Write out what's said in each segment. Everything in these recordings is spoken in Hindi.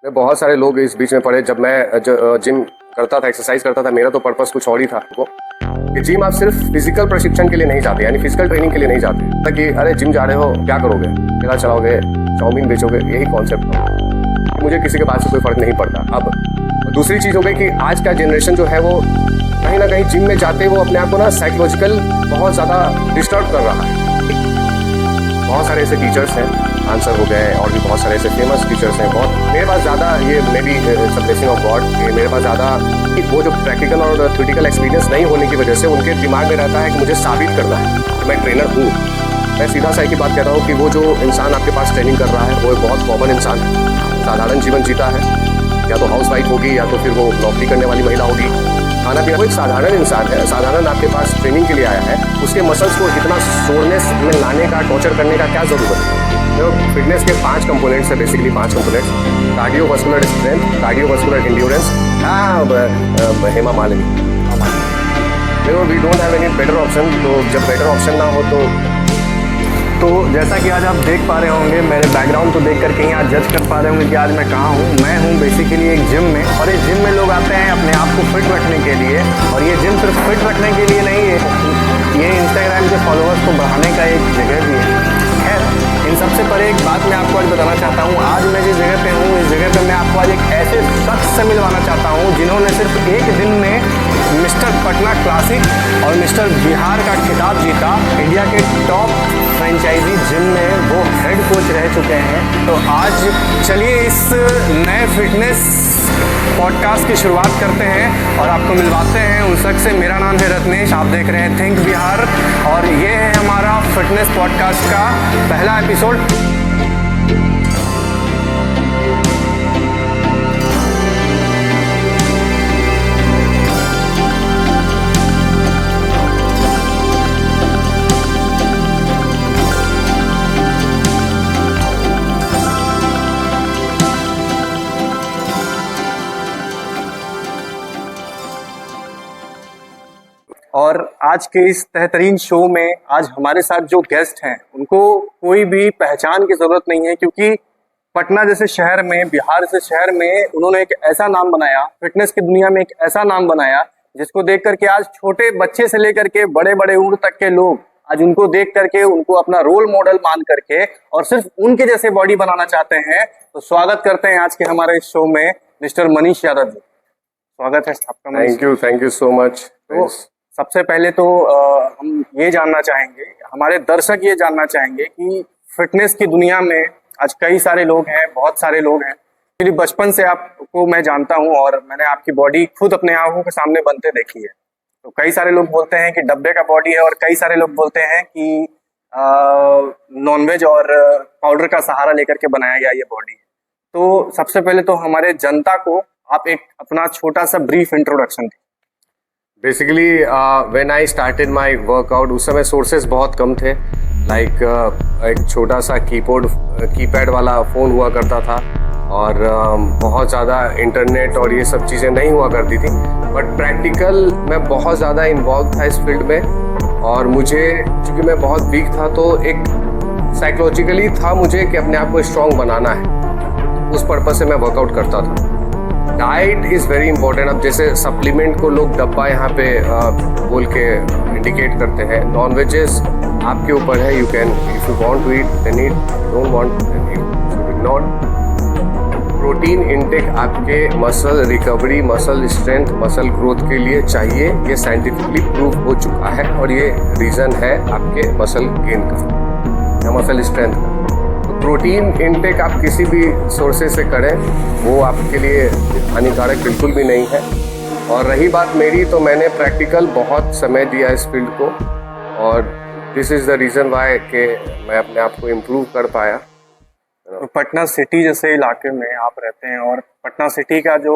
मैं बहुत सारे लोग इस बीच में पड़े जब मैं जिम करता था, एक्सरसाइज करता था, मेरा तो पर्पस कुछ और ही था कि जिम आप सिर्फ फिजिकल प्रशिक्षण के लिए नहीं जाते, यानी फिजिकल ट्रेनिंग के लिए नहीं जाते कि अरे जिम जा रहे हो क्या करोगे, ठेला चलाओगे, चाउमीन बेचोगे, यही कॉन्सेप्ट था। मुझे किसी के बात से कोई फर्क नहीं पड़ता। अब दूसरी चीज़ हो गई कि आज का जनरेशन जो है वो कहीं ना कहीं जिम में जाते वो अपने आप को ना साइकोलॉजिकल बहुत ज़्यादा डिस्टर्ब कर रहा है। बहुत सारे ऐसे टीचर्स हैं, आंसर हो गए, और भी बहुत सारे ऐसे फेमस टीचर्स हैं। बहुत मेरे पास ज़्यादा ये मे बी सब ब्लेसिंग ऑफ गॉड कि मेरे पास ज़्यादा वो जो प्रैक्टिकल और थ्योरेटिकल एक्सपीरियंस नहीं होने की वजह से उनके दिमाग में रहता है कि मुझे साबित करना है कि मैं ट्रेनर हूँ। मैं सीधा सा की बात कह रहा हूँ कि वो जो इंसान आपके पास ट्रेनिंग कर रहा है वो एक बहुत कॉमन इंसान है, साधारण जीवन जीता है, या तो हाउस वाइफ होगी या तो फिर वो नौकरी करने वाली महिला होगी, खाना पीना। वो एक साधारण इंसान है, साधारण आपके पास ट्रेनिंग के लिए आया है। उसके मसल्स को इतना सोरनेस में लाने का, टॉर्चर करने का क्या ज़रूरत है? तो फिटनेस के 5 कंपोनेंट्स है, basically 5 components: cardiovascular strength, cardiovascular endurance. Hema Malini, we don't have any better option. तो जब बेटर ऑप्शन ना हो तो जैसा कि आज आप देख पा रहे होंगे, मेरे बैकग्राउंड को देख कर कहीं आज जज कर पा रहे होंगे कि आज मैं कहाँ हूँ। मैं हूँ बेसिकली एक जिम में, और इस जिम में लोग आते हैं अपने आप को फिट रखने के लिए। और ये जिम सिर्फ फिट रखने के लिए नहीं है, ये इंस्टाग्राम के फॉलोअर्स को बढ़ाने का एक जगह भी है। खैर, इन सबसे परे एक बात मैं आपको आज बताना चाहता हूँ। आज मैं जिस जगह पे हूँ, इस जगह पे मैं आपको आज एक ऐसे शख्स से मिलवाना चाहता हूँ जिन्होंने सिर्फ एक दिन में मिस्टर पटना क्लासिक और मिस्टर बिहार का खिताब जीता। इंडिया के टॉप फ्रेंचाइजी जिम में वो हेड कोच रह चुके हैं। तो आज चलिए इस नए फिटनेस पॉडकास्ट की शुरुआत करते हैं और आपको मिलवाते हैं उन शख्स से। मेरा नाम है रत्नेश, आप देख रहे हैं थिंक बिहार, और ये है हमारा फिटनेस पॉडकास्ट का पहला एपिसोड। और आज के इस बेहतरीन शो में आज हमारे साथ जो गेस्ट हैं उनको कोई भी पहचान की जरूरत नहीं है, क्योंकि पटना जैसे शहर में, बिहार जैसे शहर में उन्होंने एक ऐसा नाम बनाया, फिटनेस की दुनिया में एक ऐसा नाम बनाया जिसको देख करके आज छोटे बच्चे से लेकर के बड़े बड़े उम्र तक के लोग आज उनको देख करके उनको अपना रोल मॉडल मान करके और सिर्फ उनके जैसे बॉडी बनाना चाहते हैं। तो स्वागत करते हैं आज के हमारे इस शो में मिस्टर मनीष यादव जी। स्वागत है आपका। Thank you so much. सबसे पहले तो हम ये जानना चाहेंगे, हमारे दर्शक ये जानना चाहेंगे कि फिटनेस की दुनिया में आज कई सारे लोग हैं, बहुत सारे लोग हैं। मेरी बचपन से आपको मैं जानता हूं और मैंने आपकी बॉडी खुद अपने आंखों के सामने बनते देखी है। तो कई सारे लोग बोलते हैं कि डब्बे का बॉडी है, और कई सारे लोग बोलते हैं कि नॉनवेज और पाउडर का सहारा लेकर के बनाया गया ये बॉडी। तो सबसे पहले तो हमारे जनता को आप एक अपना छोटा सा ब्रीफ इंट्रोडक्शन दें। Basically when I started my workout, उस समय सोर्सेज बहुत कम थे। लाइक एक छोटा सा कीपैड वाला फ़ोन हुआ करता था, और बहुत ज़्यादा इंटरनेट और ये सब चीज़ें नहीं हुआ करती थी। बट प्रैक्टिकल मैं बहुत ज़्यादा इन्वॉल्व था इस फील्ड में, और मुझे चूँकि मैं बहुत वीक था तो एक साइकोलॉजिकली था मुझे कि अपने आप को स्ट्रॉन्ग बनाना है। उस पर्पज़ से मैं वर्कआउट करता था। Diet is very important. अब जैसे सप्लीमेंट को लोग डब्बा यहाँ पे बोल के इंडिकेट करते हैं, नॉन वेजेस आपके ऊपर है। You can, if you want to eat then eat, don't want then you should ignore. Protein intake आपके muscle recovery, muscle strength, muscle growth के लिए चाहिए। ये साइंटिफिकली प्रूव हो चुका है, और ये रीज़न है आपके मसल गेन का या मसल स्ट्रेंथ का। प्रोटीन इनटेक आप किसी भी सोर्सेज से करें, वो आपके लिए हानिकारक बिल्कुल भी नहीं है। और रही बात मेरी, तो मैंने प्रैक्टिकल बहुत समय दिया इस फील्ड को, और this is the reason why कि मैं अपने आप को इम्प्रूव कर पाया। तो पटना सिटी जैसे इलाके में आप रहते हैं, और पटना सिटी का जो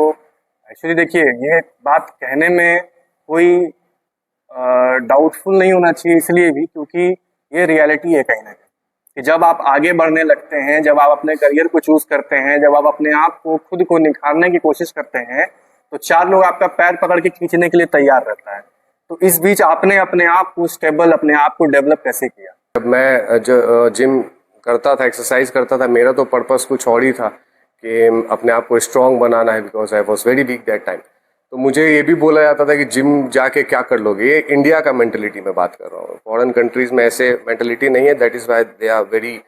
एक्चुअली देखिए, ये बात कहने में कोई डाउटफुल नहीं होना चाहिए, इसलिए भी क्योंकि ये रियलिटी है कहीं ना कहीं कि जब आप आगे बढ़ने लगते हैं, जब आप अपने करियर को चूज करते हैं, जब आप अपने आप को खुद को निखारने की कोशिश करते हैं, तो 4 लोग आपका पैर पकड़ के खींचने के लिए तैयार रहता है। तो इस बीच आपने अपने आप को स्टेबल, अपने आप को डेवलप कैसे किया? जब मैं जिम करता था, एक्सरसाइज करता था, मेरा तो पर्पस कुछ और ही था कि अपने आप को स्ट्रांग बनाना है, because I was very weak that time. तो मुझे ये भी बोला जाता था कि जिम जाके क्या कर लोगे। ये इंडिया का मेंटेलिटी में बात कर रहा हूँ, फॉरेन कंट्रीज में ऐसे मेंटेलिटी नहीं है। That is why they are very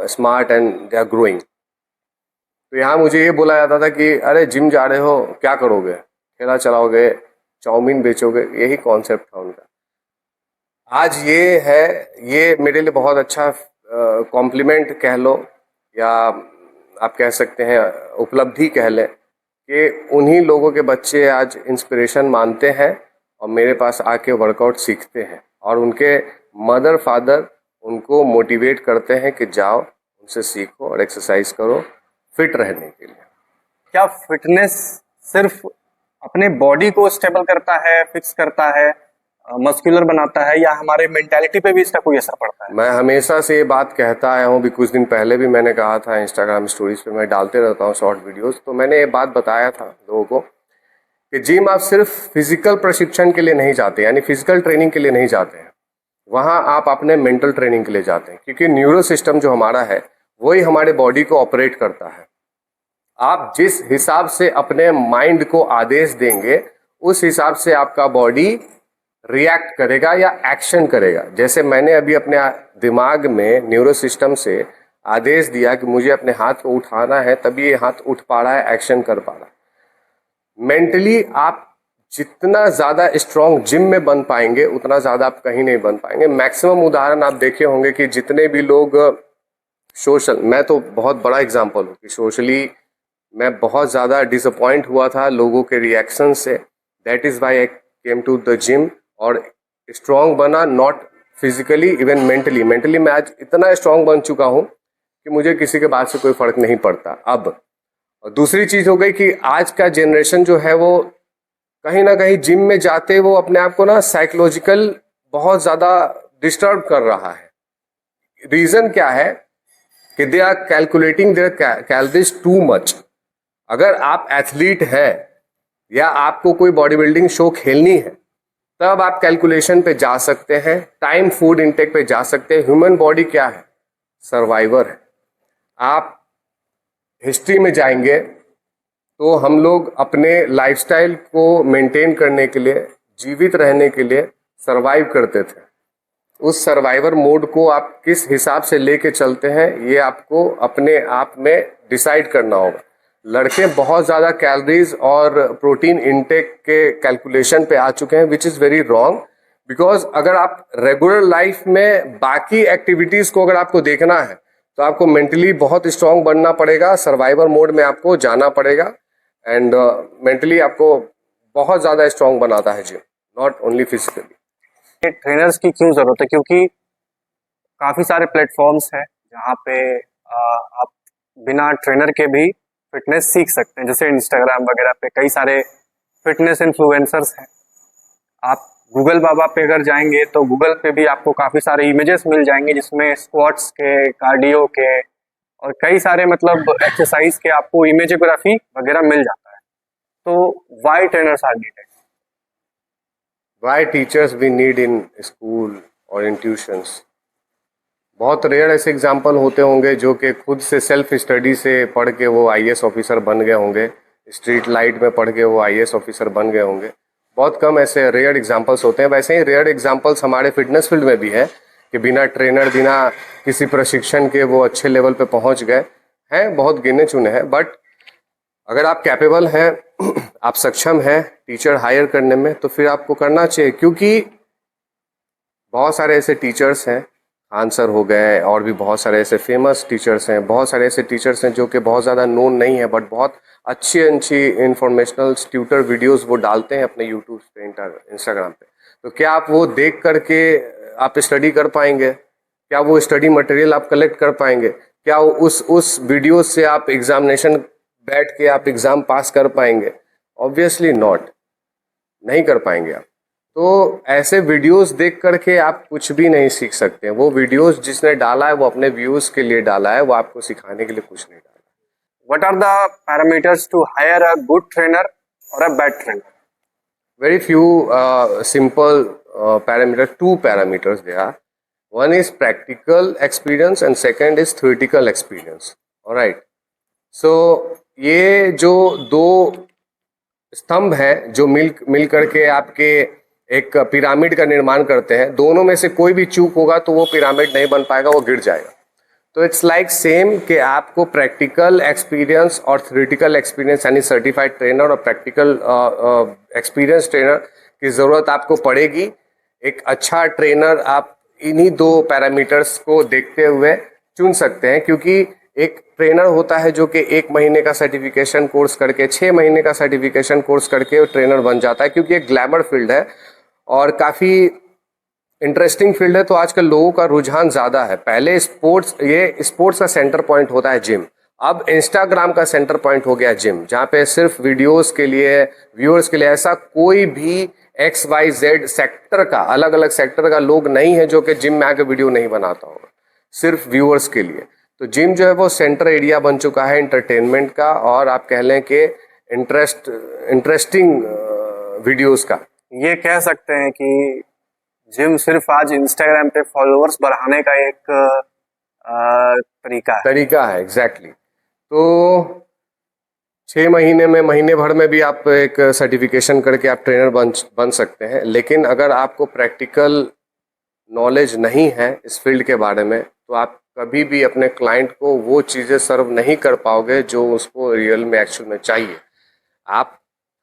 smart and they are growing. तो यहाँ मुझे ये बोला जाता था कि अरे जिम जा रहे हो क्या करोगे, ठेला चलाओगे, चाउमीन बेचोगे, यही कॉन्सेप्ट था उनका। आज ये है, ये मेरे लिए बहुत अच्छा कॉम्प्लीमेंट कह लो या आप कह सकते हैं उपलब्धि कह लें कि उन्हीं लोगों के बच्चे आज इंस्पिरेशन मानते हैं और मेरे पास आके वर्कआउट सीखते हैं, और उनके मदर फादर उनको मोटिवेट करते हैं कि जाओ उनसे सीखो और एक्सरसाइज करो फिट रहने के लिए। क्या फिटनेस सिर्फ अपने बॉडी को स्टेबल करता है, फिक्स करता है, मस्कुलर बनाता है, या हमारे मेंटालिटी पे भी इसका कोई असर पड़ता है? मैं हमेशा से ये बात कहता आया हूँ, भी कुछ दिन पहले भी मैंने कहा था, इंस्टाग्राम स्टोरीज पे मैं डालते रहता हूँ शॉर्ट वीडियोस, तो मैंने ये बात बताया था लोगों को कि जिम आप सिर्फ फिजिकल प्रशिक्षण के लिए नहीं जाते, यानी फिजिकल ट्रेनिंग के लिए नहीं जाते हैं, वहाँ आप अपने मेंटल ट्रेनिंग के लिए जाते हैं, क्योंकि न्यूरो सिस्टम जो हमारा है वही हमारे बॉडी को ऑपरेट करता है। आप जिस हिसाब से अपने माइंड को आदेश देंगे उस हिसाब से आपका बॉडी रिएक्ट करेगा या एक्शन करेगा। जैसे मैंने अभी अपने दिमाग में न्यूरो सिस्टम से आदेश दिया कि मुझे अपने हाथ को उठाना है, तभी ये हाथ उठ पा रहा है, एक्शन कर पा रहा है। मेंटली आप जितना ज़्यादा स्ट्रांग जिम में बन पाएंगे उतना ज़्यादा आप कहीं नहीं बन पाएंगे। मैक्सिमम उदाहरण आप देखे होंगे कि जितने भी लोग सोशल, मैं तो बहुत बड़ा एग्जांपल हूँ कि सोशली मैं बहुत ज़्यादा डिसअपॉइंट हुआ था लोगों के रिएक्शन से। That is why I came to the gym और स्ट्रांग बना, not physically even mentally. Mentally मैं आज इतना स्ट्रांग बन चुका हूँ कि मुझे किसी के बात से कोई फ़र्क नहीं पड़ता अब। और दूसरी चीज़ हो गई कि आज का जनरेशन जो है वो कहीं ना कहीं जिम में जाते वो अपने आप को ना साइकोलॉजिकल बहुत ज़्यादा डिस्टर्ब कर रहा है। रीज़न क्या है कि they are calculating their calories too much. अगर आप एथलीट हैं या आपको कोई बॉडी बिल्डिंग शो खेलनी है तब आप कैलकुलेशन पे जा सकते हैं, टाइम फूड इंटेक पे जा सकते हैं। ह्यूमन बॉडी क्या है, सर्वाइवर है। आप हिस्ट्री में जाएंगे तो हम लोग अपने लाइफस्टाइल को मेंटेन करने के लिए, जीवित रहने के लिए सरवाइव करते थे। उस सर्वाइवर मोड को आप किस हिसाब से लेके चलते हैं ये आपको अपने आप में डिसाइड करना होगा। लड़के बहुत ज़्यादा कैलोरीज और प्रोटीन इनटेक के कैलकुलेशन पे आ चुके हैं, which is very wrong. Because अगर आप रेगुलर लाइफ में बाकी एक्टिविटीज़ को अगर आपको देखना है तो आपको मेंटली बहुत स्ट्रांग बनना पड़ेगा, सर्वाइवर मोड में आपको जाना पड़ेगा, एंड मेंटली आपको बहुत ज़्यादा स्ट्रांग बनाता है gym, not only physically. Trainers की क्यों ज़रूरत है? क्योंकि काफ़ी सारे प्लेटफॉर्म्स हैं जहाँ पे आप बिना ट्रेनर के भी फिटनेस सीख सकते हैं। जैसे इंस्टाग्राम वगैरह पे कई सारे फिटनेस इन्फ्लुएंसर्स हैं। आप गूगल बाबा पे अगर जाएंगे तो गूगल पे भी आपको काफ़ी सारे इमेजेस मिल जाएंगे जिसमें स्क्वाट्स के, कार्डियो के और कई सारे मतलब एक्सरसाइज के आपको इमेजोग्राफी वगैरह मिल जाता है। तो why trainers are needed? Why teachers we need in school और इन ट्यूशंस? बहुत रेयर ऐसे एग्जाम्पल होते होंगे जो कि खुद से सेल्फ स्टडी से पढ़ के वो आईएएस ऑफिसर बन गए होंगे, स्ट्रीट लाइट में पढ़ के वो आईएएस ऑफिसर बन गए होंगे। बहुत कम ऐसे रेयर एग्जाम्पल्स होते हैं। वैसे ही रेयर एग्जाम्पल्स हमारे फिटनेस फील्ड में भी है कि बिना ट्रेनर, बिना किसी प्रशिक्षण के वो अच्छे लेवल पे पहुंच गए हैं, बहुत गिने चुने हैं। बट अगर आप कैपेबल हैं, आप सक्षम हैं टीचर हायर करने में, तो फिर आपको करना चाहिए। क्योंकि बहुत सारे ऐसे टीचर्स हैं, खान सर हो गए, और भी बहुत सारे ऐसे फेमस टीचर्स हैं, बहुत सारे ऐसे टीचर्स हैं जो कि बहुत ज़्यादा नोन नहीं है बट बहुत अच्छी अच्छी इंफॉर्मेशनल ट्यूटर वीडियोस वो डालते हैं अपने यूट्यूब पे, इंस्टाग्राम पे। तो क्या आप वो देख करके आप स्टडी कर पाएंगे? क्या वो स्टडी मटेरियल आप कलेक्ट कर पाएंगे? क्या उस वीडियो से आप एग्जामिनेशन बैठ के आप एग्ज़ाम पास कर पाएंगे? ऑब्वियसली नॉट, नहीं कर पाएंगे आप। तो ऐसे वीडियोस देख करके आप कुछ भी नहीं सीख सकते। वो वीडियोस जिसने डाला है वो अपने व्यूज़ के लिए डाला है, वो आपको सिखाने के लिए कुछ नहीं डाला। What are the parameters to hire a good trainer or a bad trainer? Very few simple parameters, two parameters there are. One is practical experience and second is theoretical experience. All right. सो ये जो दो स्तंभ हैं जो मिल करके आपके एक पिरामिड का निर्माण करते हैं, दोनों में से कोई भी चूक होगा तो वो पिरामिड नहीं बन पाएगा, वो गिर जाएगा। तो इट्स लाइक सेम कि आपको प्रैक्टिकल एक्सपीरियंस और थ्योरेटिकल एक्सपीरियंस यानी सर्टिफाइड ट्रेनर और प्रैक्टिकल एक्सपीरियंस ट्रेनर की ज़रूरत आपको पड़ेगी। एक अच्छा ट्रेनर आप इन्हीं दो पैरामीटर्स को देखते हुए चुन सकते हैं, क्योंकि एक ट्रेनर होता है जो कि 1 महीने का सर्टिफिकेशन कोर्स करके 6 महीने का सर्टिफिकेशन कोर्स करके ट्रेनर बन जाता है, क्योंकि एक ग्लैमर फील्ड है और काफ़ी इंटरेस्टिंग फील्ड है। तो आजकल लोगों का रुझान ज़्यादा है। पहले स्पोर्ट्स का सेंटर पॉइंट होता है जिम, अब इंस्टाग्राम का सेंटर पॉइंट हो गया जिम, जहाँ पे सिर्फ वीडियोस के लिए, व्यूअर्स के लिए, ऐसा कोई भी XYZ सेक्टर का, अलग अलग सेक्टर का लोग नहीं है जो कि जिम में आके वीडियो नहीं बनाता होगा, सिर्फ व्यूअर्स के लिए। तो जिम जो है वो सेंटर एरिया बन चुका है एंटरटेनमेंट का, और आप कह लें कि इंटरेस्टिंग वीडियोस का। ये कह सकते हैं कि जिम सिर्फ आज इंस्टाग्राम पे फॉलोअर्स बढ़ाने का एक तरीका है। एग्जैक्टली। तो 6 महीने में, महीने भर में भी आप एक सर्टिफिकेशन करके आप ट्रेनर बन सकते हैं। लेकिन अगर आपको प्रैक्टिकल नॉलेज नहीं है इस फील्ड के बारे में, तो आप कभी भी अपने क्लाइंट को वो चीज़ें सर्व नहीं कर पाओगे जो उसको रियल में एक्चुअल में चाहिए। आप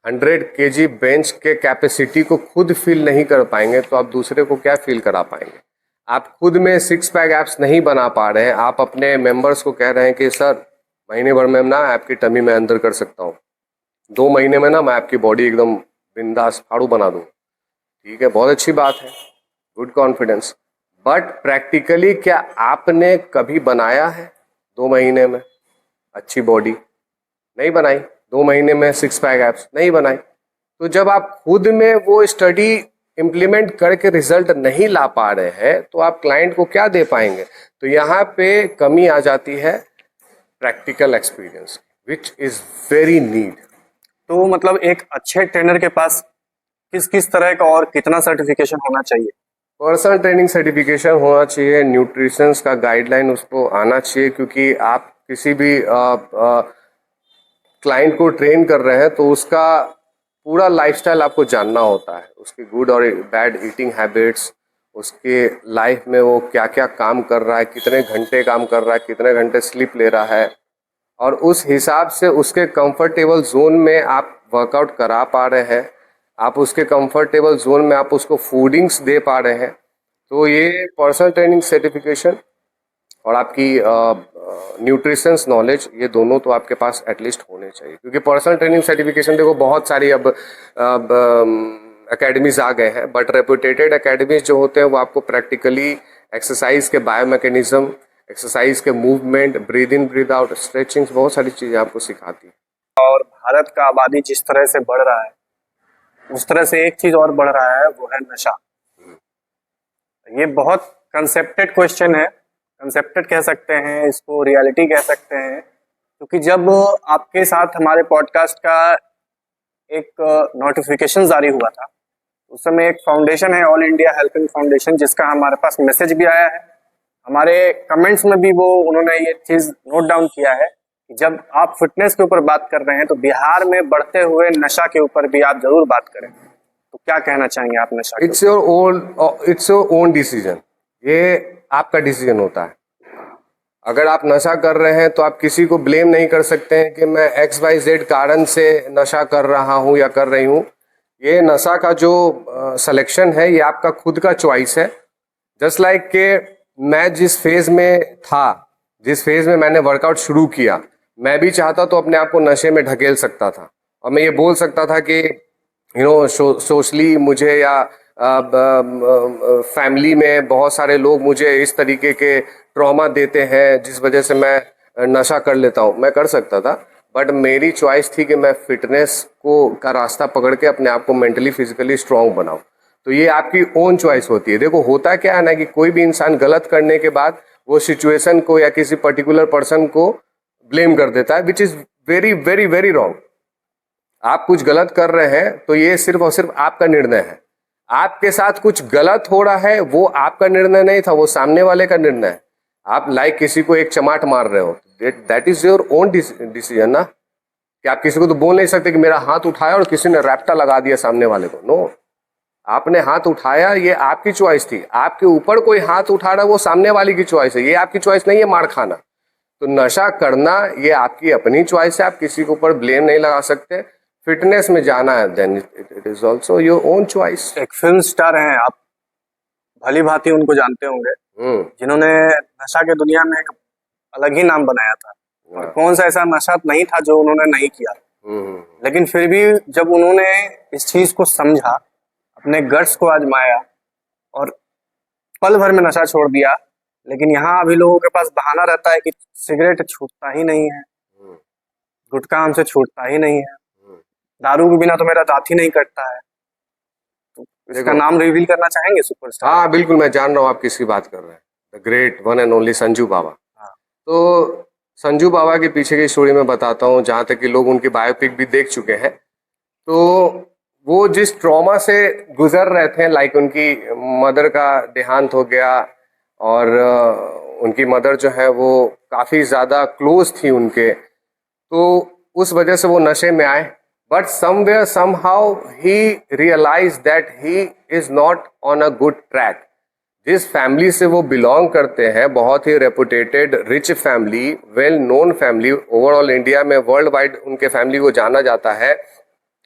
100 kg बेंच के कैपेसिटी को खुद फील नहीं कर पाएंगे तो आप दूसरे को क्या फील करा पाएंगे। आप खुद में 6 पैक एप्स नहीं बना पा रहे हैं, आप अपने मेंबर्स को कह रहे हैं कि सर महीने भर में ना आपकी टमी में अंदर कर सकता हूँ, 2 महीने में ना मैं आपकी बॉडी एकदम बिंदास फाड़ू बना दूँ। ठीक है, बहुत अच्छी बात है, गुड कॉन्फिडेंस, बट प्रैक्टिकली क्या आपने कभी बनाया है 2 महीने में अच्छी बॉडी? नहीं बनाई। 2 महीने में 6 पैक एप्स नहीं बनाई। तो जब आप खुद में वो स्टडी इम्प्लीमेंट करके रिजल्ट नहीं ला पा रहे हैं तो आप क्लाइंट को क्या दे पाएंगे? तो यहाँ पे कमी आ जाती है practical experience, which is very need. तो मतलब एक अच्छे ट्रेनर के पास किस किस तरह का और कितना सर्टिफिकेशन होना चाहिए? पर्सनल ट्रेनिंग सर्टिफिकेशन होना चाहिए, न्यूट्रिशंस का गाइडलाइन उसको आना चाहिए, क्योंकि आप किसी भी क्लाइंट को ट्रेन कर रहे हैं तो उसका पूरा लाइफस्टाइल आपको जानना होता है, उसके गुड और बैड ईटिंग हैबिट्स, उसके लाइफ में वो क्या क्या काम कर रहा है, कितने घंटे काम कर रहा है, कितने घंटे स्लीप ले रहा है, और उस हिसाब से उसके कंफर्टेबल जोन में आप वर्कआउट करा पा रहे हैं, आप उसके कंफर्टेबल जोन में आप उसको फूडिंग्स दे पा रहे हैं। तो ये पर्सनल ट्रेनिंग सर्टिफिकेशन और आपकी न्यूट्रिशंस नॉलेज, ये दोनों तो आपके पास एटलीस्ट होने चाहिए, क्योंकि पर्सनल ट्रेनिंग सर्टिफिकेशन देखो बहुत सारी अब एकेडमीज आ गए हैं, बट रेपुटेटेड एकेडमीज जो होते हैं वो आपको प्रैक्टिकली एक्सरसाइज के बायोमैकेनिज्म, एक्सरसाइज के movement, breathe in breathe out, stretchings, बहुत सारी चीज़ें आपको सिखाती है। और भारत का आबादी जिस तरह से बढ़ रहा है उस तरह से एक चीज और बढ़ रहा है, वो है नशा। ये बहुत कंसेप्टेड क्वेश्चन है, कंसेप्टेड कह सकते हैं इसको, रियलिटी कह सकते हैं, क्योंकि जब आपके साथ हमारे पॉडकास्ट का एक नोटिफिकेशन जारी हुआ था उस समय एक फाउंडेशन है, ऑल इंडिया हेल्पिंग फाउंडेशन, जिसका हमारे पास मैसेज भी आया है, हमारे कमेंट्स में भी वो उन्होंने ये चीज नोट डाउन किया है कि जब आप फिटनेस के ऊपर बात कर रहे हैं तो बिहार में बढ़ते हुए नशा के ऊपर भी आप जरूर बात करें। तो क्या कहना चाहेंगे आप नशा? इट्स योर ओन डिसीजन, ये आपका डिसीजन होता है। अगर आप नशा कर रहे हैं तो आप किसी को ब्लेम नहीं कर सकते हैं कि मैं XYZ कारण से नशा कर रहा हूँ या कर रही हूँ। ये नशा का जो सिलेक्शन है ये आपका खुद का चॉइस है। जस्ट लाइक के मैं जिस फेज में था, जिस फेज में मैंने वर्कआउट शुरू किया, मैं भी चाहता तो अपने आप को नशे में ढकेल सकता था और मैं ये बोल सकता था कि सोशली मुझे या फैमिली में बहुत सारे लोग मुझे इस तरीके के ट्रॉमा देते हैं जिस वजह से मैं नशा कर लेता हूँ, मैं कर सकता था। बट मेरी चॉइस थी कि मैं फिटनेस का रास्ता पकड़ के अपने आप को मेंटली फिजिकली स्ट्रांग बनाऊँ। तो ये आपकी ओन चॉइस होती है। देखो होता क्या है ना कि कोई भी इंसान गलत करने के बाद वो सिचुएशन को या किसी पर्टिकुलर पर्सन को ब्लेम कर देता है, which is very very very wrong. आप कुछ गलत कर रहे हैं तो ये सिर्फ और सिर्फ आपका निर्णय है। आपके साथ कुछ गलत हो रहा है वो आपका निर्णय नहीं था, वो सामने वाले का निर्णय है। आप लाइक किसी को एक चमाट मार रहे हो, that is your own decision ना, कि आप किसी को तो बोल नहीं सकते कि मेरा हाथ उठाया और किसी ने रैप्टा लगा दिया सामने वाले को। नो, आपने हाथ उठाया, ये आपकी चॉइस थी। आपके ऊपर कोई हाथ उठा रहा है वो सामने वाले की चॉइस है, ये आपकी चॉइस नहीं है मार खाना। तो नशा करना ये आपकी अपनी चॉइस है, आप किसी के ऊपर ब्लेम नहीं लगा सकते। फिटनेस में जाना है then it is also your own choice. एक फिल्म स्टार हैं आप, भली भांति उनको जानते होंगे, जिन्होंने नशा के दुनिया में एक अलग ही नाम बनाया था। और कौन सा ऐसा नशा नहीं था जो उन्होंने नहीं किया, लेकिन फिर भी जब उन्होंने इस चीज को समझा, अपने गट्स को आजमाया और पल भर में नशा छोड़ दिया। लेकिन यहाँ अभी लोगों के पास बहाना रहता है कि सिगरेट छूटता ही नहीं है, गुटखा हमसे छूटता ही नहीं है, दारू के बिना तो मेरा दांत ही नहीं कटता है। तो इसका नाम रिवील करना चाहेंगे सुपरस्टार? हाँ बिल्कुल, मैं जान रहा हूँ आप किसकी बात कर रहे हैं, the great one and only Sanju Baba. तो संजू बाबा के पीछे की स्टोरी मैं बताता हूँ, जहाँ तक कि लोग उनकी बायोपिक भी देख चुके हैं। तो वो जिस ट्रॉमा से गुजर रहे थे, लाइक उनकी मदर का देहांत हो गया और उनकी मदर जो है वो काफ़ी ज़्यादा क्लोज थी उनके, तो उस वजह से वो नशे में आए। But somewhere somehow he realise that he is not on a good track. जिस फैमिली से वो बिलोंग करते हैं, बहुत ही reputed rich family, well known family, overall India में वर्ल्ड वाइड उनके फैमिली को जाना जाता है।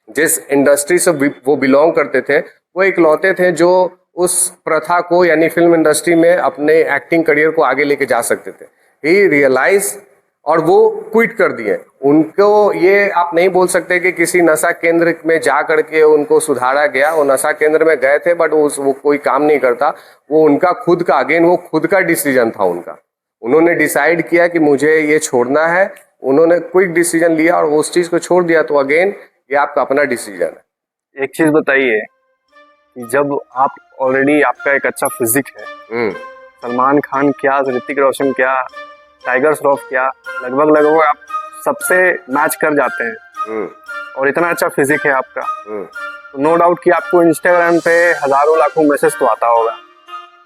जिस इंडस्ट्री से वो बिलोंग करते थे, वो इकलौते थे जो उस प्रथा को यानी फिल्म इंडस्ट्री में अपने एक्टिंग करियर को आगे लेके जा सकते थे। ही रियलाइज और वो क्विट कर दिए। उनको ये आप नहीं बोल सकते कि किसी नशा केंद्र में जा करके उनको सुधारा गया। वो नशा केंद्र में गए थे बट वो कोई काम नहीं करता। वो उनका खुद का, अगेन वो खुद का डिसीजन था उनका। उन्होंने डिसाइड किया कि मुझे ये छोड़ना है, उन्होंने क्विक डिसीजन लिया और उस चीज़ को छोड़ दिया। तो अगेन ये आपका अपना डिसीजन है। एक चीज बताइए कि जब आप ऑलरेडी आपका एक अच्छा फिजिक है, सलमान खान क्या, ऋतिक रोशन क्या, टाइगर श्रॉफ क्या, लगभग आप सबसे मैच कर जाते हैं और इतना अच्छा फिजिक है आपका, तो नो डाउट कि आपको इंस्टाग्राम पे हजारों लाखों मैसेज तो आता होगा।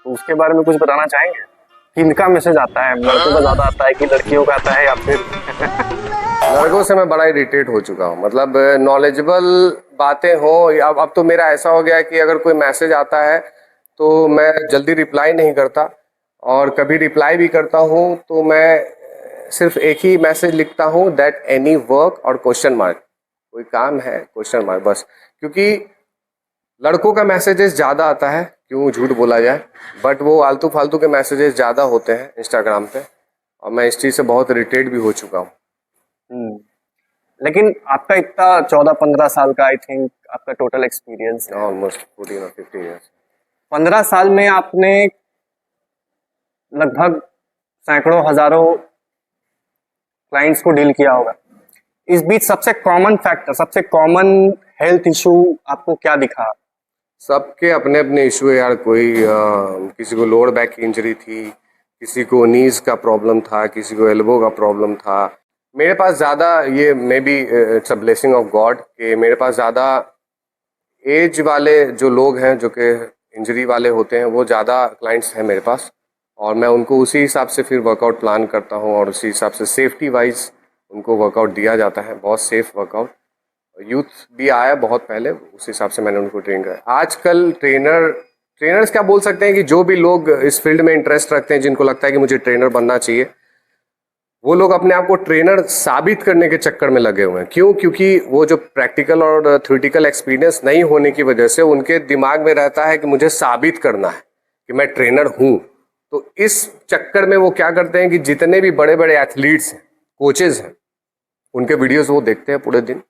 तो उसके बारे में कुछ बताना चाहेंगे? किनका मैसेज आता है? लड़कों का ज्यादा आता है कि लड़कियों का आता है, या फिर लड़कों से मैं बड़ा इरिटेट हो चुका हूँ। मतलब नॉलेजेबल बातें हो, अब तो मेरा ऐसा हो गया है कि अगर कोई मैसेज आता है तो मैं जल्दी रिप्लाई नहीं करता, और कभी रिप्लाई भी करता हूँ तो मैं सिर्फ एक ही मैसेज लिखता हूँ, दैट एनी वर्क और क्वेश्चन मार्क, कोई काम है क्वेश्चन मार्क, बस। क्योंकि लड़कों का मैसेजेस ज़्यादा आता है, क्यों झूठ बोला जाए, बट वो आलतू फालतू के मैसेजेस ज़्यादा होते हैं इंस्टाग्राम पे, और मैं इस चीज़ से बहुत इरिटेट भी हो चुका हूँ। लेकिन आपका इतना 14-15 साल का, आई थिंक आपका टोटल एक्सपीरियंस है, ऑलमोस्ट 14 और 15 ईयर्स। 15 साल में आपने लगभग सैकड़ों हजारों क्लाइंट्स को डील किया होगा। इस बीच सबसे कॉमन फैक्टर, सबसे कॉमन हेल्थ इशू आपको क्या दिखा? सबके अपने अपने इशू है यार। कोई किसी को लोअर बैक की इंजरी थी, किसी को नीज का प्रॉब्लम था, किसी को एल्बो का प्रॉब्लम था। मेरे पास ज़्यादा, ये may be it's a blessing of God, कि मेरे पास ज़्यादा एज वाले जो लोग हैं, जो कि इंजरी वाले होते हैं, वो ज़्यादा क्लाइंट्स हैं मेरे पास, और मैं उनको उसी हिसाब से फिर वर्कआउट प्लान करता हूँ, और उसी हिसाब से सेफ्टी वाइज उनको वर्कआउट दिया जाता है, बहुत सेफ वर्कआउट। यूथ भी आया बहुत पहले, उस हिसाब से मैंने उनको ट्रेन किया। आजकल ट्रेनर्स क्या बोल सकते हैं कि जो भी लोग इस फील्ड में इंटरेस्ट रखते हैं, जिनको लगता है कि मुझे ट्रेनर बनना चाहिए, वो लोग अपने आप को ट्रेनर साबित करने के चक्कर में लगे हुए हैं। क्यों? क्योंकि वो जो प्रैक्टिकल और थ्योरेटिकल एक्सपीरियंस नहीं होने की वजह से उनके दिमाग में रहता है कि मुझे साबित करना है कि मैं ट्रेनर हूँ। तो इस चक्कर में वो क्या करते हैं कि जितने भी बड़े बड़े एथलीट्स हैं, कोचेज हैं, उनके वीडियोस वो देखते हैं पूरे दिन,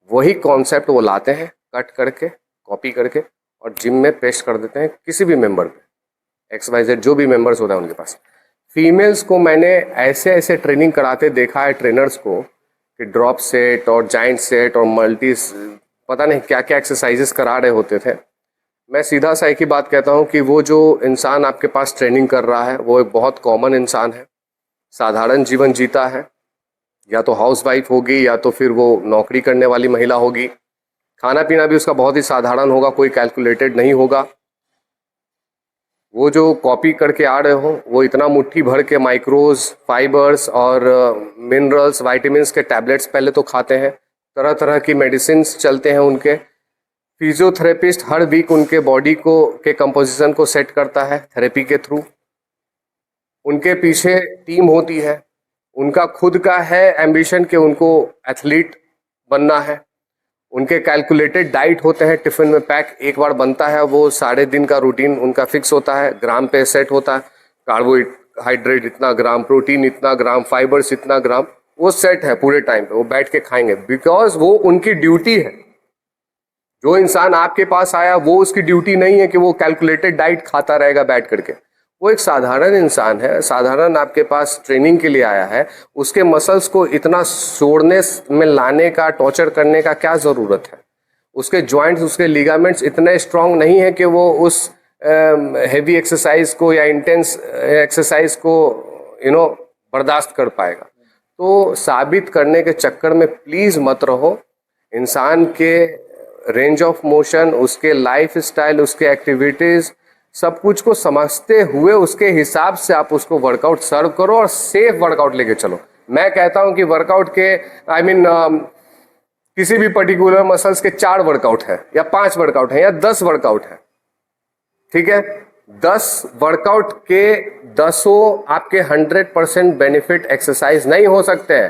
वही कॉन्सेप्ट वो लाते हैं, कट करके, कॉपी करके, और जिम में पेस्ट कर देते हैं किसी भी मेंबर पे, XYZ जो भी मेंबर्स होता है उनके पास। फीमेल्स को मैंने ऐसे ऐसे ट्रेनिंग कराते देखा है ट्रेनर्स को, कि ड्रॉप सेट और जाइंट सेट और मल्टी, पता नहीं क्या क्या एक्सरसाइजेस करा रहे होते थे। मैं सीधा सा एक ही बात कहता हूँ कि वो जो इंसान आपके पास ट्रेनिंग कर रहा है, वो एक बहुत कॉमन इंसान है, साधारण जीवन जीता है, या तो हाउस वाइफ होगी या तो फिर वो नौकरी करने वाली महिला होगी। खाना पीना भी उसका बहुत ही साधारण होगा, कोई कैलकुलेटेड नहीं होगा। वो जो कॉपी करके आ रहे हो वो इतना मुट्ठी भर के माइक्रोज, फाइबर्स और मिनरल्स, वाइटामिन्स के टैबलेट्स पहले तो खाते हैं, तरह तरह की मेडिसिन चलते हैं उनके। फिजियोथेरेपिस्ट हर वीक उनके बॉडी को के कंपोजिशन को सेट करता है थेरेपी के थ्रू। उनके पीछे टीम होती है, उनका खुद का है एम्बिशन कि उनको एथलीट बनना है। उनके कैलकुलेटेड डाइट होते हैं, टिफिन में पैक एक बार बनता है, वो सारे दिन का रूटीन उनका फिक्स होता है, ग्राम पे सेट होता है, कार्बोहाइड्रेट इतना ग्राम, प्रोटीन इतना ग्राम, फाइबर्स इतना ग्राम, वो सेट है पूरे टाइम पे, वो बैठ के खाएंगे बिकॉज वो उनकी ड्यूटी है। जो इंसान आपके पास आया वो उसकी ड्यूटी नहीं है कि वो कैलकुलेटेड डाइट खाता रहेगा बैठ करके। वो एक साधारण इंसान है, साधारण आपके पास ट्रेनिंग के लिए आया है, उसके मसल्स को इतना जोड़ने में लाने का, टॉर्चर करने का क्या ज़रूरत है? उसके जॉइंट्स, उसके लिगामेंट्स इतने स्ट्रांग नहीं है कि वो उस हेवी एक्सरसाइज को या इंटेंस एक्सरसाइज को बर्दाश्त कर पाएगा। तो साबित करने के चक्कर में प्लीज़ मत रहो। इंसान के रेंज ऑफ मोशन, उसके लाइफ स्टाइल, उसके एक्टिविटीज़, सब कुछ को समझते हुए उसके हिसाब से आप उसको वर्कआउट सर्व करो और सेफ वर्कआउट लेके चलो। मैं कहता हूं कि वर्कआउट के किसी भी पर्टिकुलर मसल्स के 4 वर्कआउट है या 5 वर्कआउट है या 10 वर्कआउट है, ठीक है? 10 वर्कआउट के 10 आपके 100% बेनिफिट एक्सरसाइज नहीं हो सकते हैं।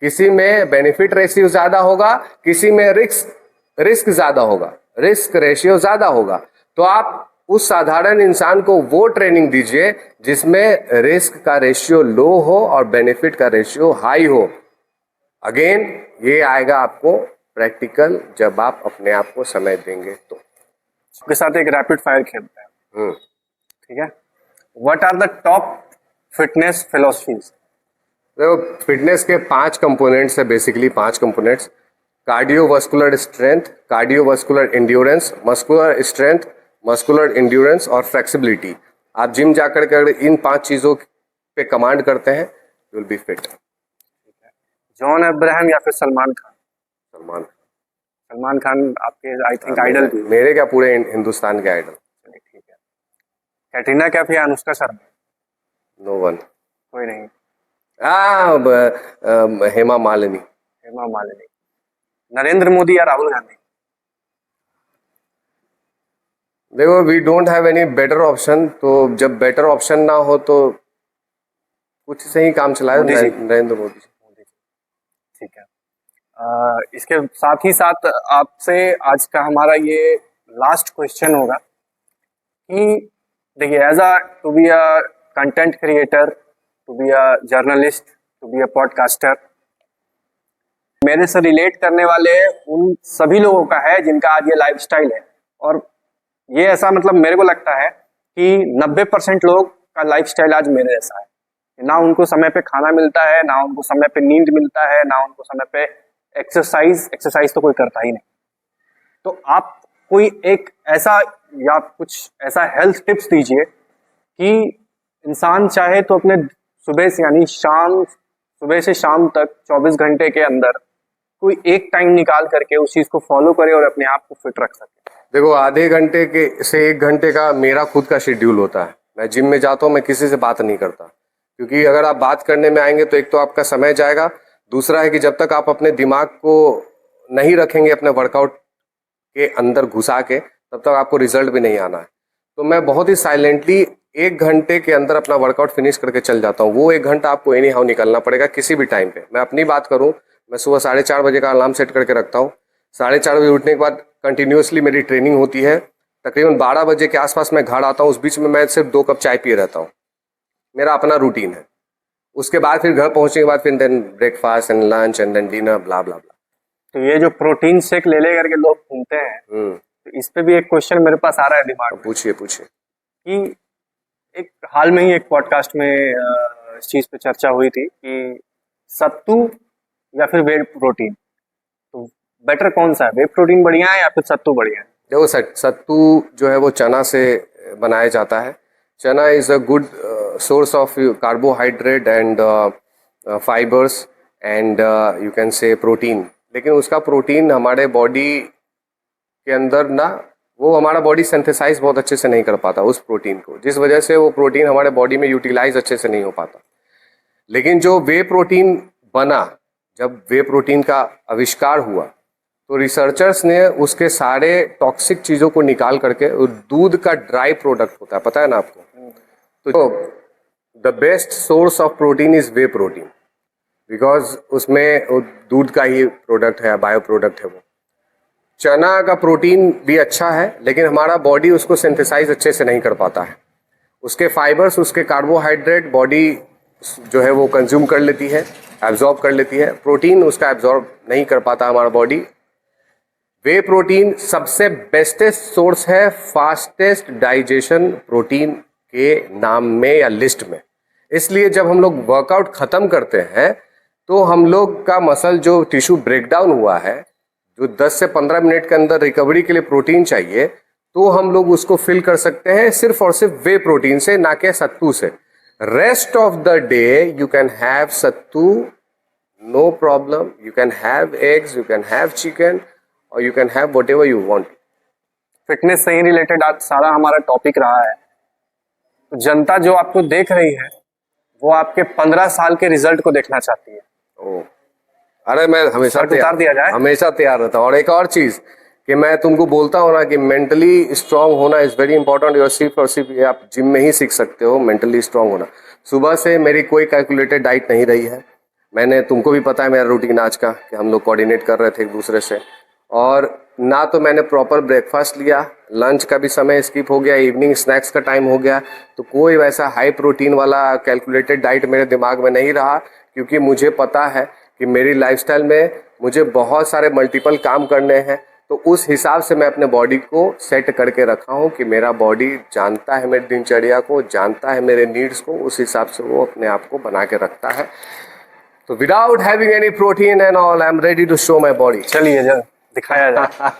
किसी में बेनिफिट रेशियो ज्यादा होगा, किसी में रिस्क ज्यादा होगा, रिस्क रेशियो ज्यादा होगा। तो आप उस साधारण इंसान को वो ट्रेनिंग दीजिए जिसमें रिस्क का रेशियो लो हो और बेनिफिट का रेशियो हाई हो। अगेन ये आएगा आपको प्रैक्टिकल जब आप अपने आप को समय देंगे तो। उसके साथ एक रैपिड फायर खेलते हैं, ठीक है? What are the top fitness philosophies? देखो, फिटनेस के 5 कंपोनेंट्स है, basically 5 components: cardiovascular strength, cardiovascular endurance, muscular strength, muscular endurance और फ्लेक्सिबिलिटी। आप जिम जाकर के इन 5 चीजों पे कमांड करते हैं, you will be fit. John Abraham या फिर सलमान खान? सलमान सलमान खान आपके आई थिंक आइडल भी। मेरे क्या, पूरे हिंदुस्तान के आइडल। ठीक है। कैटरीना कैफ या अनुष्का शर्मा? No one. कोई नहीं। हेमा मालिनी। हेमा मालिनी। नरेंद्र मोदी या राहुल गांधी? देखो, we don't have any better option, तो जब बेटर ऑप्शन ना हो तो कुछ से ही काम चलाए नरेंद्र मोदी जी। ठीक है। इसके साथ ही साथ आपसे आज का हमारा ये लास्ट क्वेश्चन होगा कि देखिए, as a to be a content creator, to be a journalist, to be a podcaster, मेरे से रिलेट करने वाले उन सभी लोगों का है जिनका आज ये लाइफस्टाइल है। और ये ऐसा मतलब मेरे को लगता है कि 90% लोग का लाइफस्टाइल आज मेरे जैसा है। ना उनको समय पे खाना मिलता है, ना उनको समय पे नींद मिलता है, ना उनको समय पे एक्सरसाइज तो कोई करता ही नहीं। तो आप कोई एक ऐसा या कुछ ऐसा हेल्थ टिप्स दीजिए कि इंसान चाहे तो अपने सुबह से शाम तक 24 घंटे के अंदर कोई एक टाइम निकाल करके उस चीज को फॉलो करे और अपने आप को फिट रख सके। देखो, आधे घंटे के से 1 घंटे का मेरा खुद का शेड्यूल होता है। मैं जिम में जाता हूँ, मैं किसी से बात नहीं करता, क्योंकि अगर आप बात करने में आएंगे तो एक तो आपका समय जाएगा, दूसरा है कि जब तक आप अपने दिमाग को नहीं रखेंगे अपने वर्कआउट के अंदर घुसा के, तब तक आपको रिजल्ट भी नहीं आना है। तो मैं बहुत ही साइलेंटली 1 घंटे के अंदर अपना वर्कआउट फिनिश करके चल जाता हूँ। वो 1 घंटा आपको एनी हाउ निकलना पड़ेगा किसी भी टाइम पे। मैं अपनी बात करूँ, मैं सुबह 4:30 बजे का अलार्म सेट करके रखता हूँ। 4:30 बजे उठने के बाद कंटिन्यूसली मेरी ट्रेनिंग होती है। तकरीबन 12 बजे के आसपास मैं घर आता हूँ। उस बीच में मैं सिर्फ 2 कप चाय पिए रहता हूँ, मेरा अपना रूटीन है। उसके बाद फिर घर पहुंचने के बाद फिर then breakfast and lunch and then dinner, blah blah blah. तो ये जो प्रोटीन शेक ले करके लोग घूमते हैं, तो इस पे भी एक क्वेश्चन मेरे पास आ रहा है दिमाग में। पूछिए कि एक हाल में ही एक पॉडकास्ट में इस चीज पे चर्चा हुई थी कि सत्तू या फिर वे प्रोटीन, तो बेटर कौन सा है? वे प्रोटीन बढ़िया है या फिर सत्तू बढ़िया है? देखो, सत्तू जो है वो चना से बनाया जाता है। चना is a good source of carbohydrate and fibres and you can say protein. लेकिन उसका प्रोटीन हमारे बॉडी के अंदर ना वो हमारा बॉडी सिंथेसाइज बहुत अच्छे से नहीं कर पाता उस प्रोटीन को, जिस वजह से वो प्रोटीन हमारे बॉडी में यूटिलाइज अच्छे से नहीं हो पाता। लेकिन जो वे प्रोटीन बना, जब वे प्रोटीन का आविष्कार हुआ तो रिसर्चर्स ने उसके सारे टॉक्सिक चीज़ों को निकाल करके, दूध का ड्राई प्रोडक्ट होता है, पता है ना आपको, तो the best source of protein is way protein, because उसमें दूध का ही प्रोडक्ट है, बायो प्रोडक्ट है वो। चना का प्रोटीन भी अच्छा है, लेकिन हमारा बॉडी उसको सिंथेसाइज अच्छे से नहीं कर पाता है। उसके फाइबर्स, उसके कार्बोहाइड्रेट बॉडी जो है वो कंज्यूम कर लेती है, एब्जॉर्ब कर लेती है। प्रोटीन उसका एब्जॉर्ब नहीं कर पाता हमारा बॉडी। वे प्रोटीन सबसे बेस्टेस्ट सोर्स है फास्टेस्ट डाइजेशन प्रोटीन के नाम में या लिस्ट में। इसलिए जब हम लोग वर्कआउट खत्म करते हैं तो हम लोग का मसल जो टिश्यू ब्रेकडाउन हुआ है, जो 10 से 15 मिनट के अंदर रिकवरी के लिए प्रोटीन चाहिए, तो हम लोग उसको फिल कर सकते हैं सिर्फ और सिर्फ वे प्रोटीन से, ना कि सत्तू से। Rest of the day you can have sattu, no problem, you can have eggs, you can have chicken, और you can have whatever you want. Fitness से ही रिलेटेड आज सारा हमारा टॉपिक रहा है। तो जनता जो आपको देख रही है वो आपके 15 साल के रिजल्ट को देखना चाहती है। ओ, अरे मैं हमेशा उतार दिया जाए, हमेशा तैयार रहता हूँ। और एक और चीज कि मैं तुमको बोलता हूँ ना कि मेंटली स्ट्रांग होना इज वेरी इंपॉर्टेंट। और सिर्फ आप जिम में ही सीख सकते हो मेंटली स्ट्रांग होना। सुबह से मेरी कोई कैलकुलेटेड डाइट नहीं रही है। मैंने, तुमको भी पता है मेरा रूटीन आज का, कि हम लोग कोऑर्डिनेट कर रहे थे एक दूसरे से। और ना तो मैंने प्रॉपर ब्रेकफास्ट लिया, लंच का भी समय स्किप हो गया, इवनिंग स्नैक्स का टाइम हो गया। तो कोई वैसा हाई प्रोटीन वाला कैलकुलेटेड डाइट मेरे दिमाग में नहीं रहा, क्योंकि मुझे पता है कि मेरी लाइफस्टाइल में मुझे बहुत सारे मल्टीपल काम करने हैं। तो उस हिसाब से मैं अपने बॉडी को सेट करके रखा हूँ कि मेरा बॉडी जानता है मेरी दिनचर्या को, जानता है मेरे नीड्स को, उस हिसाब से वो अपने आप को बना के रखता है। तो without having any protein and all, I am ready to show my body. चलिए दिखाया जाए।